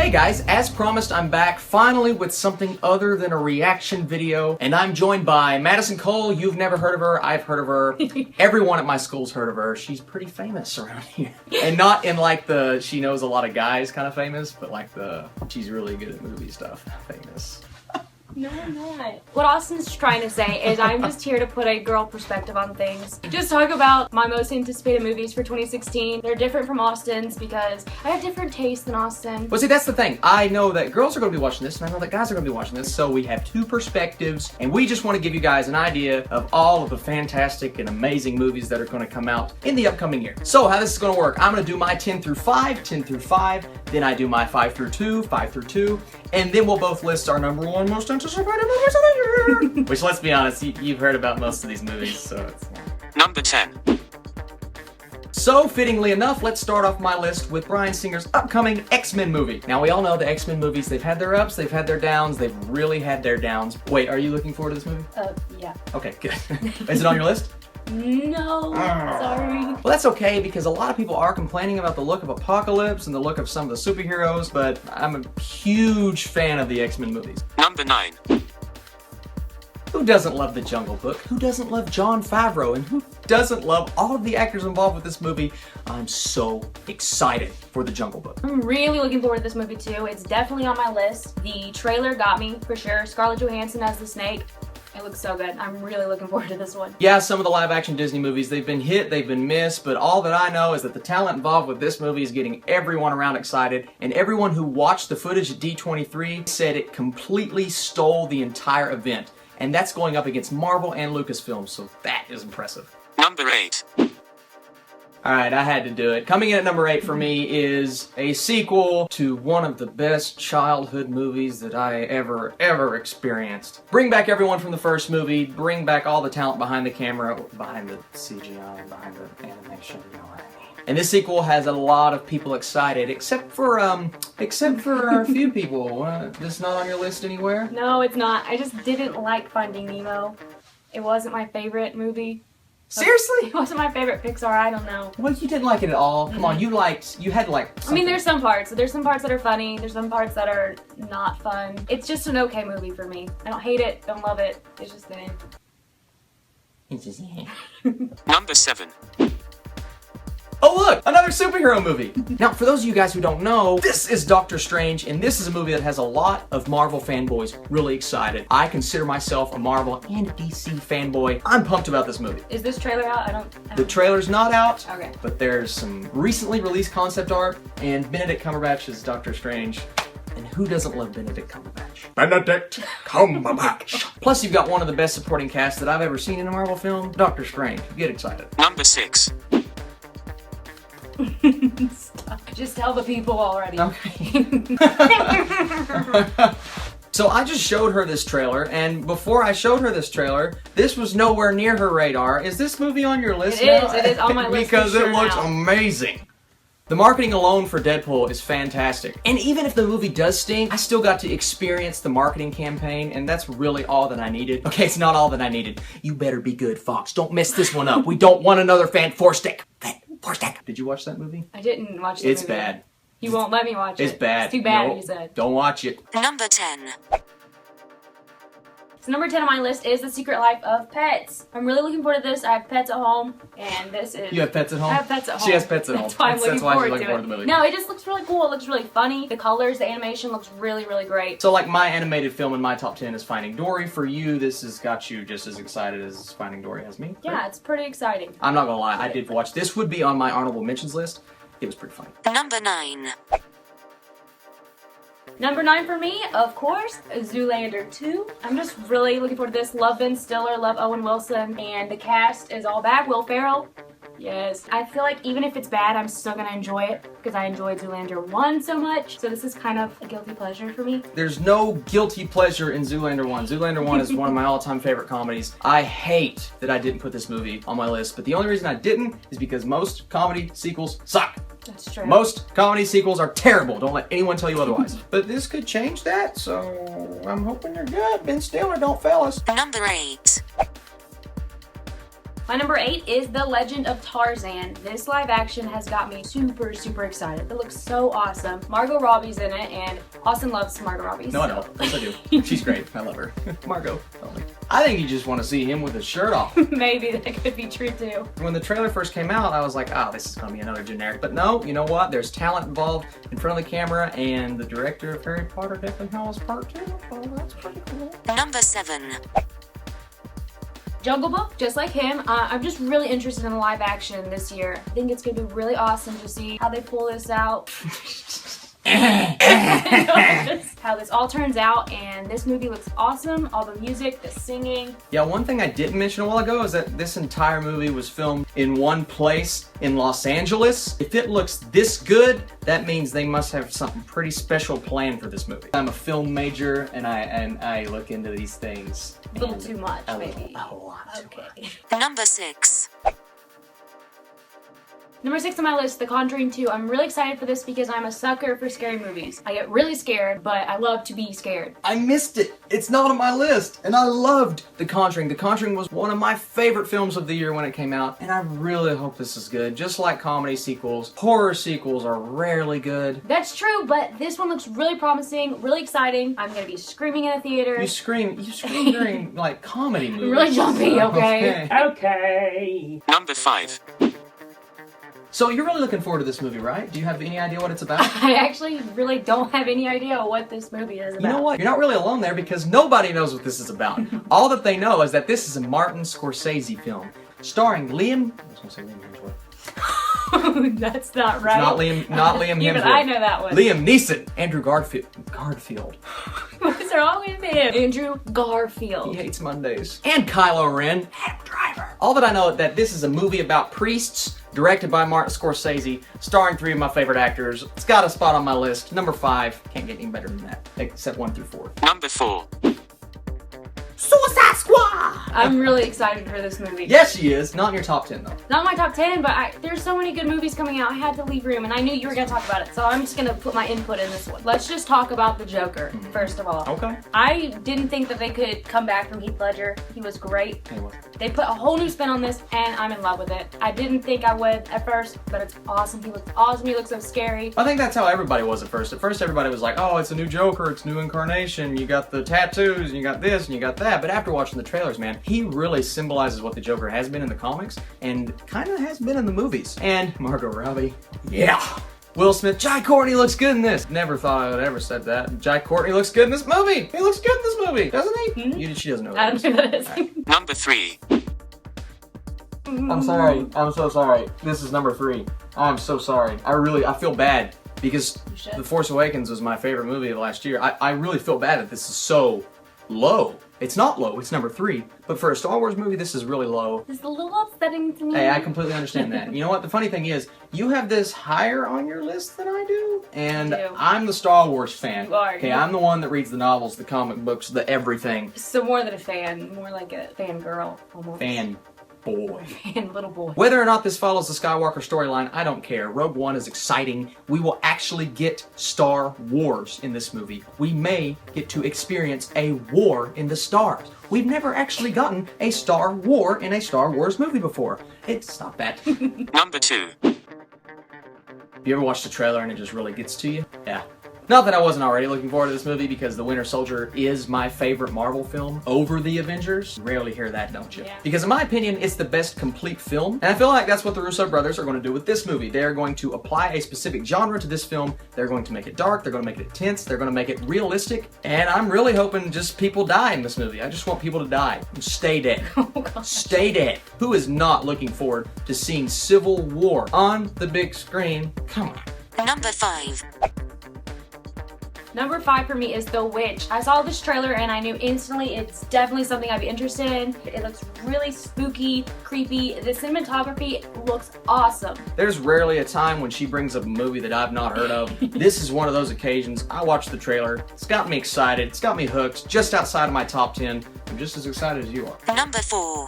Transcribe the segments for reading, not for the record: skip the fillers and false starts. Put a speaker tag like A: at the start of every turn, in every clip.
A: Hey guys, as promised, I'm back finally with something other than a reaction video, and I'm joined by Madison Cole. You've never heard of her, I've heard of her. Everyone at my school's heard of her. She's pretty famous around here. And not in like the she knows a lot of guys kind of famous, but like the she's really good at movie stuff famous.
B: No, I'm not. What Austin's trying to say is I'm just here to put a girl perspective on things. Just talk about my most anticipated movies for 2016. They're different from Austin's because I have different tastes than Austin.
A: Well, see, that's the thing. I know that girls are going to be watching this, and I know that guys are going to be watching this, so we have two perspectives, and we just want to give you guys an idea of all of the fantastic and amazing movies that are going to come out in the upcoming year. So, how this is going to work, I'm going to do my 10 through 5, 10 through 5, then I do my 5 through 2, 5 through 2, and then we'll both list our number one most anticipated movies of the year. Which, let's be honest, you've heard about most of these movies, so it's...
C: Number 10.
A: So, fittingly enough, let's start off my list with Bryan Singer's upcoming X-Men movie. Now, we all know the X-Men movies, they've had their ups, they've had their downs, they've really had their downs. Wait, are you looking forward to this movie?
B: Yeah.
A: Okay, good. Is it on your list?
B: No, sorry.
A: Well, that's okay, because a lot of people are complaining about the look of Apocalypse and the look of some of the superheroes, but I'm a huge fan of the X-Men movies.
C: Number 9.
A: Who doesn't love The Jungle Book? Who doesn't love Jon Favreau? And who doesn't love all of the actors involved with this movie? I'm so excited for The Jungle Book.
B: I'm really looking forward to this movie too. It's definitely on my list. The trailer got me for sure. Scarlett Johansson as the snake. It looks so good. I'm really looking forward to this one.
A: Yeah, some of the live-action Disney movies, they've been hit, they've been missed, but all that I know is that the talent involved with this movie is getting everyone around excited, and everyone who watched the footage at D23 said it completely stole the entire event. And that's going up against Marvel and Lucasfilm, so that is impressive.
C: Number 8.
A: Alright, I had to do it. Coming in at number 8 for me is a sequel to one of the best childhood movies that I ever experienced. Bring back everyone from the first movie, bring back all the talent behind the camera, behind the CGI, behind the animation, you know what I mean. And this sequel has a lot of people excited, except for a few people. This not on your list anywhere?
B: No, it's not. I just didn't like Finding Nemo. It wasn't my favorite movie.
A: Seriously?
B: It wasn't my favorite Pixar, I don't know.
A: Well, you didn't like it at all. Come on, you had like something.
B: I mean, there's some parts. There's some parts that are funny. There's some parts that are not fun. It's just an okay movie for me. I don't hate it, don't love it. It's just eh.
A: It's just
C: Number 7.
A: Oh look, another superhero movie! Now, for those of you guys who don't know, this is Doctor Strange, and this is a movie that has a lot of Marvel fanboys really excited. I consider myself a Marvel and DC fanboy. I'm pumped about this movie.
B: Is this trailer out? I don't
A: The trailer's not out,
B: Okay.
A: but there's some recently released concept art, and Benedict Cumberbatch is Doctor Strange. And who doesn't love Benedict Cumberbatch? Benedict Cumberbatch! Plus, you've got one of the best supporting casts that I've ever seen in a Marvel film, Doctor Strange. Get excited.
C: Number 6.
B: Stop. Just tell the people already.
A: Okay. So I just showed her this trailer, and before I showed her this trailer, this was nowhere near her radar. Is this movie on your list now?
B: It is on my list
A: because
B: for sure
A: it looks
B: now.
A: amazing. The marketing alone for Deadpool is fantastic. And even if the movie does stink, I still got to experience the marketing campaign, and that's really all that I needed. Okay, it's not all that I needed. You better be good, Fox. Don't mess this one up. We don't want another Fan Forstick. Did you watch that movie?
B: I didn't watch the
A: It's
B: movie.
A: bad.
B: You won't let me watch it.
A: It's bad.
B: It's too bad,
A: Nope.
B: you said.
A: Don't watch it.
C: Number 10.
B: So number 10 on my list is The Secret Life of Pets. I'm really looking forward to this. I have pets at home, and this is...
A: You have pets at home?
B: I have pets at home.
A: She has pets at home.
B: That's why I'm looking
A: That's why she's
B: forward
A: looking
B: to
A: forward to the
B: it.
A: movie.
B: No, it just looks really cool. It looks really funny. The colors, the animation looks really, really great.
A: So like my animated film in my top 10 is Finding Dory. For you, this has got you just as excited as Finding Dory has me.
B: Yeah,
A: right?
B: it's pretty exciting.
A: I'm not gonna lie, I did watch. This would be on my honorable mentions list. It was pretty funny.
C: Number 9.
B: Number 9 for me, of course, Zoolander 2. I'm just really looking forward to this. Love Ben Stiller, love Owen Wilson, and the cast is all back. Will Ferrell. Yes. I feel like even if it's bad, I'm still gonna enjoy it because I enjoyed Zoolander 1 so much. So this is kind of a guilty pleasure for me.
A: There's no guilty pleasure in Zoolander 1. Zoolander 1 is one of my all-time favorite comedies. I hate that I didn't put this movie on my list, but the only reason I didn't is because most comedy sequels suck.
B: That's true.
A: Most comedy sequels are terrible. Don't let anyone tell you otherwise. But this could change that, so I'm hoping you're good. Ben Stiller, don't fail us.
C: Number 8.
B: My number 8 is The Legend of Tarzan. This live action has got me super, super excited. It looks so awesome. Margot Robbie's in it, and Austin loves Margot Robbie.
A: No, I don't. Yes, I do. She's great. I love her. Margot. Only. I think you just want to see him with his shirt off.
B: Maybe that could be true too.
A: When the trailer first came out, I was like, oh, this is going to be another generic. But no, you know what? There's talent involved in front of the camera, and the director of Harry Potter definitely has part 2. Oh, that's pretty cool.
C: Number 7.
B: Jungle Book, just like him. I'm just really interested in the live action this year. I think it's going to be really awesome to see how they pull this out. How this all turns out, and this movie looks awesome. All the music, the singing.
A: Yeah, one thing I didn't mention a while ago is that this entire movie was filmed in one place in Los Angeles. If it looks this good, that means they must have something pretty special planned for this movie. I'm a film major, and I look into these things.
B: A little too much, maybe.
A: A lot.
B: Okay.
C: Number 6.
B: Number 6 on my list, The Conjuring 2. I'm really excited for this because I'm a sucker for scary movies. I get really scared, but I love to be scared.
A: I missed it. It's not on my list. And I loved The Conjuring. The Conjuring was one of my favorite films of the year when it came out. And I really hope this is good. Just like comedy sequels, horror sequels are rarely good.
B: That's true, but this one looks really promising, really exciting. I'm gonna be screaming in a theater.
A: You scream during like comedy movies.
B: Really jumpy, okay?
A: Okay.
C: Number 5.
A: So you're really looking forward to this movie, right? Do you have any idea what it's about?
B: I actually really don't have any idea what this movie is about.
A: You know what? You're not really alone there because nobody knows what this is about. All that they know is that this is a Martin Scorsese film starring Liam. I was gonna say Liam Hemsworth.
B: That's not right.
A: It's not Liam
B: Even
A: Hemsworth.
B: I know that one.
A: Liam Neeson. Andrew Garfield.
B: What's wrong with him? Andrew Garfield.
A: He hates Mondays. And Kylo Ren. Adam Driver. All that I know is that this is a movie about priests, directed by Martin Scorsese, starring 3 of my favorite actors. It's got a spot on my list. Number 5. Can't get any better than that, except 1 through 4.
C: Number 4.
A: Suicide Squad!
B: I'm really excited for this movie.
A: Yes, she is. Not in your top 10, though.
B: Not my top 10, but there's so many good movies coming out. I had to leave room, and I knew you were going to talk about it, so I'm just going to put my input in this one. Let's just talk about the Joker, first of all.
A: Okay.
B: I didn't think that they could come back from Heath Ledger. He was great.
A: Anyway.
B: They put a whole new spin on this, and I'm in love with it. I didn't think I would at first, but it's awesome. He looks awesome. He looks so scary.
A: I think that's how everybody was at first. At first, everybody was like, oh, it's a new Joker, it's new incarnation, you got the tattoos, and you got this, and you got that. But after watching the trailers, man, he really symbolizes what the Joker has been in the comics, and kind of has been in the movies. And Margot Robbie, yeah! Will Smith, Jai Courtney looks good in this. Never thought I would ever said that. Jai Courtney looks good in this movie. He looks good in this movie, doesn't he?
B: Mm-hmm.
A: She doesn't know
B: I
A: that.
B: don't know what that is.
C: Number 3.
A: I'm sorry. I'm so sorry. This is number 3. I'm so sorry. I feel bad because The Force Awakens was my favorite movie of last year. I really feel bad that this is so low. It's not low, it's number 3. But for a Star Wars movie, this is really low.
B: It's a little upsetting to me.
A: Hey, I completely understand that. You know what? The funny thing is, you have this higher on your list than I do. And
B: I do.
A: I'm the Star Wars fan.
B: You are.
A: Okay, I'm the one that reads the novels, the comic books, the everything.
B: So more than a fan, more like a fangirl almost.
A: Fan boy.
B: Fan little boy.
A: Whether or not this follows the Skywalker storyline, I don't care. Rogue One is exciting. We will actually get Star Wars in this movie. We may get to experience a war in the stars. We've never actually gotten a Star War in a Star Wars movie before. It's not bad.
C: Number 2.
A: You ever watch the trailer and it just really gets to you? Yeah. Not that I wasn't already looking forward to this movie because The Winter Soldier is my favorite Marvel film over the Avengers. You rarely hear that, don't you?
B: Yeah.
A: Because in my opinion, it's the best complete film. And I feel like that's what the Russo brothers are going to do with this movie. They're going to apply a specific genre to this film. They're going to make it dark. They're going to make it intense. They're going to make it realistic. And I'm really hoping just people die in this movie. I just want people to die and stay dead.
B: Oh, gosh.
A: Stay dead. Who is not looking forward to seeing Civil War on the big screen? Come on.
C: Number 5.
B: Number 5 for me is The Witch. I saw this trailer and I knew instantly it's definitely something I'd be interested in. It looks really spooky, creepy. The cinematography looks awesome.
A: There's rarely a time when she brings up a movie that I've not heard of. This is one of those occasions. I watched the trailer. It's got me excited. It's got me hooked. Just outside of my top 10. I'm just as excited as you are.
C: Number 4.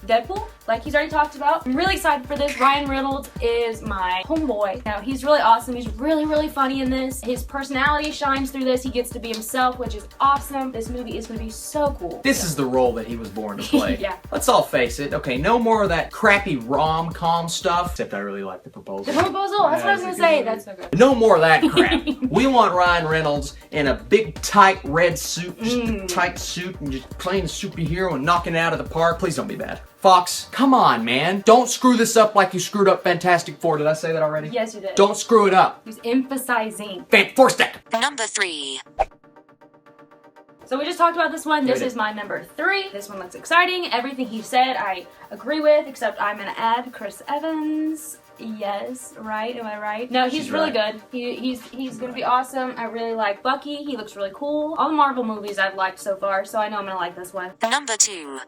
B: Deadpool? like he's already talked about. I'm really excited for this. Ryan Reynolds is my homeboy. Now, he's really awesome. He's really funny in this. His personality shines through this. He gets to be himself, which is awesome. This movie is going to be so cool.
A: This is the role that he was born to play.
B: Yeah.
A: Let's all face it. Okay, no more of that crappy rom-com stuff. Except I really like The Proposal.
B: The Proposal, that's what I was going to say. That's so good.
A: No more of that crap. We want Ryan Reynolds in a big, tight red suit, just a tight suit, and just playing the superhero and knocking it out of the park. Please don't be bad. Fox, come on, man. Don't screw this up like you screwed up Fantastic Four. Did I say that already?
B: Yes, you did.
A: Don't screw it up.
B: He's emphasizing.
A: Force that.
C: Number 3.
B: So we just talked about this one. This is my number 3. This one looks exciting. Everything he said, I agree with, except I'm going to add Chris Evans. Yes, right? Am I right? No, he's really good. He's going to be awesome. I really like Bucky. He looks really cool. All the Marvel movies I've liked so far, so I know I'm going to like this one.
C: Number 2.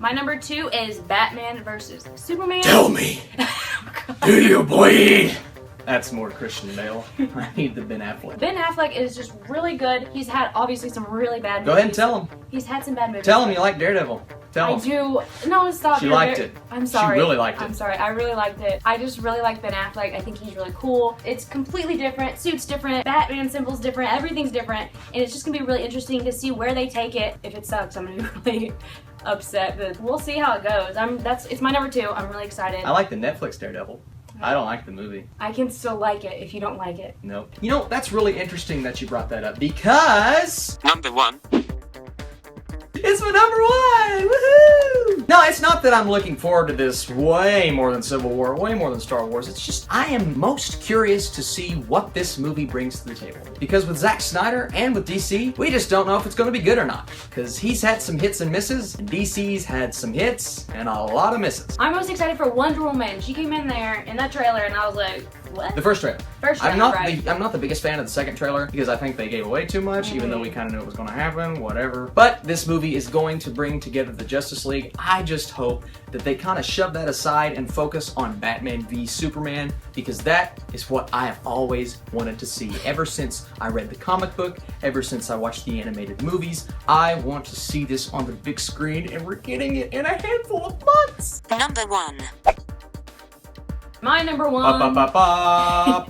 B: My number 2 is Batman versus Superman.
A: Tell me, do you bleed? That's more Christian Bale. I need the Ben Affleck.
B: Ben Affleck is just really good. He's had obviously some really bad movies.
A: Go ahead and tell him.
B: He's had some bad movies.
A: Tell him you like Daredevil. Tell him.
B: I do. No, stop.
A: She liked it.
B: I'm sorry.
A: She really liked it.
B: I'm sorry. I really liked it. I just really like Ben Affleck. I think he's really cool. It's completely different. Suit's different. Batman symbol's different. Everything's different. And it's just going to be really interesting to see where they take it. If it sucks, I'm going to be really upset. But we'll see how it goes. It's my number 2. I'm really excited.
A: I like the Netflix Daredevil. I don't like the movie.
B: I can still like it if you don't like it.
A: Nope. You know, that's really interesting that you brought that up because...
C: Number 1.
A: It's my number 1! Woohoo! No, it's not that I'm looking forward to this way more than Civil War, way more than Star Wars. It's just, I am most curious to see what this movie brings to the table. Because with Zack Snyder and with DC, we just don't know if it's going to be good or not. Because he's had some hits and misses, and DC's had some hits and a lot of misses.
B: I'm most excited for Wonder Woman. She came in there in that trailer and I was like, what?
A: The first trailer.
B: I'm
A: not the biggest fan of the second trailer because I think they gave away too much, even though we kind of knew it was going to happen, whatever. But this movie is going to bring together the Justice League. I just hope that they kind of shove that aside and focus on Batman v Superman because that is what I have always wanted to see ever since I read the comic book, ever since I watched the animated movies. I want to see this on the big screen and we're getting it in a handful of months.
C: Number 1.
B: My number 1
A: Star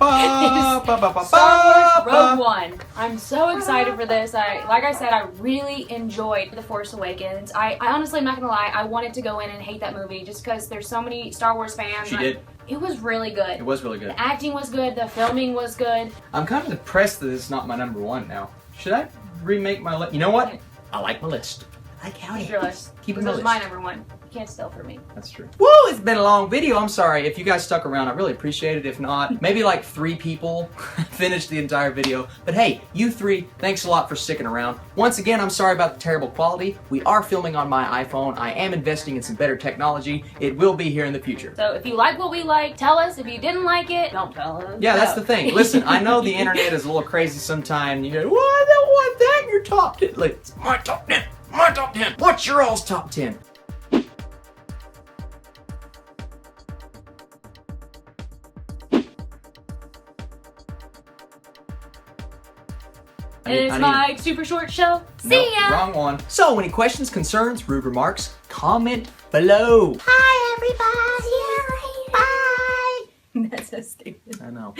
B: Star Wars Rogue One. I'm so excited for this. Like I said, I really enjoyed The Force Awakens. I honestly, I'm not gonna lie, I wanted to go in and hate that movie just because there's so many Star Wars fans.
A: She did.
B: It was really good.
A: It was really good.
B: The acting was good. The filming was good.
A: I'm kind of depressed that it's not my number 1 now. Should I remake my list? You know what? I like my list. I like how
B: Keep your list.
A: Keep it
B: This
A: my
B: is
A: list.
B: my number 1. You can't steal from me.
A: That's true. Woo! It's been a long video. I'm sorry. If you guys stuck around, I really appreciate it. If not, maybe like 3 people finished the entire video. But hey, you 3, thanks a lot for sticking around. Once again, I'm sorry about the terrible quality. We are filming on my iPhone. I am investing in some better technology. It will be here in the future.
B: So if you like what we like, tell us. If you didn't like it, don't tell us.
A: Yeah, that's the thing. Listen, I know the internet is a little crazy sometimes. You go, well, I don't want that in your top 10. Like, it's my top 10. My top 10. What's your all's top 10?
B: It's my super short show. See ya!
A: Wrong one. So, any questions, concerns, rude remarks, comment below.
B: Hi, everybody! Bye! That's so stupid.
A: I know.